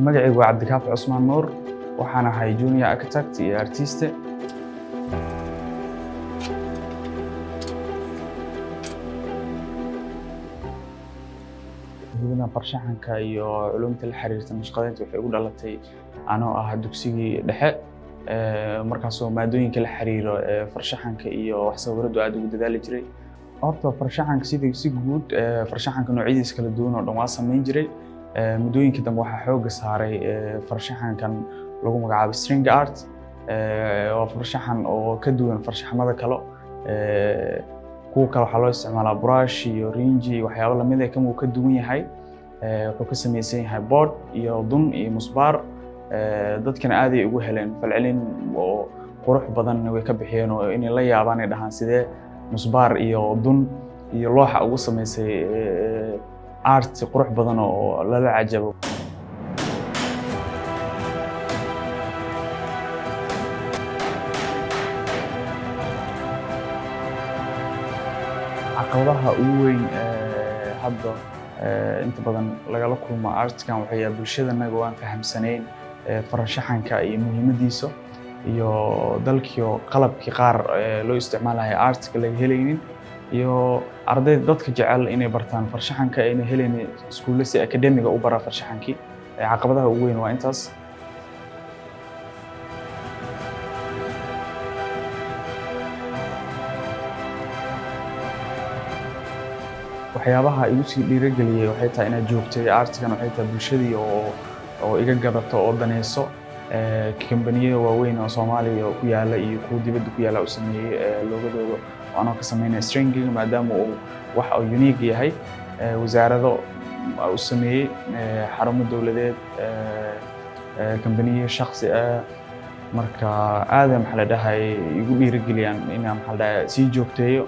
Magacaygu waa Cabdikaafi Cusmaan Nuur, waxaan ahay junior architect iyo artiste. Hibada farshaxanka iyo culuumta la xiriirta naqshadeynta waxay ugu dhalatay anoo ah dugsigii dhexe, markaasoo maadooyinka la xiriiro farshaxanka iyo wax sawiradu aad ugu dadaali jiray. Horta farshaxanka si guud farshaxanka noocyadiisa kala duwan oo dhan waa samayn jiray. Muddooyinka dambe waxaa xoogga saaray farshaxankan lagu magacaabo string art, waa farshaxan oo ka duwan farshaxamada kale. Kuwa kale waxaa loo isticmaalaa brush iyo rinji iyo waxyaabo lamid ah, kan wuu ka duwan yahay. Wuxuu ka samaysan yahay board iyo dun iyo musbaar. Dadkana aad ay ugu heleen falcelin oo qurux badan way ka bixiyeen oo inay la yaabaan ay dhahaan sidee musbaar iyo dun iyo looxa ugu samaysay art qurux badan oo lala cajabo. Caqabadaha ugu weyn hadda inta badan lagala kulmo artkan waxay yahay bulshadanaga oo aan fahamsanayn farshaxanka iyo muhiimadiisa, iyo dalkiyo qalabkii qaar loo isticmaalayo artka laga helaynin, iyo ardayda dadka jecel inay bartaan farshaxanka ayna helaynin iskuulle si akademiga u bara farshaxankii. Caqabadaha ugu weyn waa intaas. Waxyaabaha igu sii dhiirigeliyay waxay tahay inaad joogtay artkan, waxay tahay bulshadii oo iga gadato oo daneyso. Kambaniyada waaweyn oo Soomaaliya ku yaala iyo kuwa dibadda ku yaala u sameeyay loogadooda oo anoo ka sameynaya stringiga maadaama uu wax oo unique yahay. Wasaarado u sameeyay, xarumo dowladeed, kambaniyo shakhsi ah. Marka aad maxaa la dhahay igu dhiirigeliyaan inaan maxaa la dhahay sii joogteeyo.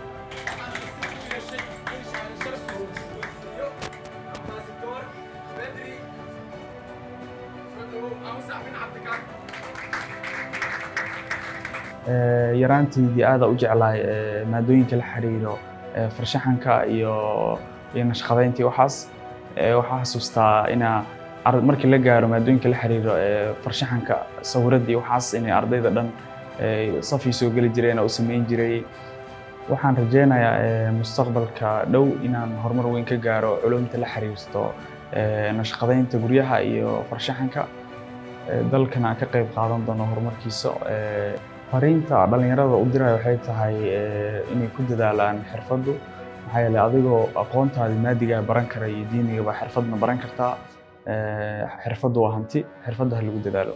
Yaraantaydii aad u jeclahay maadooyinka la xiriiro farshaxanka iyo naqshadeynta waxaas. Waxaan xasuustaa inaa markii la gaaro maadooyinka la xiriiro farshaxanka sawiradii waxaas inay ardayda dhan safii soo geli jireen oo u sameyn jiray. Waxaan rajeynayaa mustaqbalka dhow inaan horumar weyn ka gaaro culuumta la xiriirto naqshadeynta guryaha iyo farshaxanka, dalkana ka qayb qaadan doono horumarkiisa. Fariinta dhalinyarada u diray waxay tahay inay ku dadaalaan xirfaddu, maxaa yeelay adigoo aqoontaada maadiga baran kara iyo diiniga xirfadna baran kartaa. Xirfaddu waa hanti, xirfadda ha lagu dadaalo.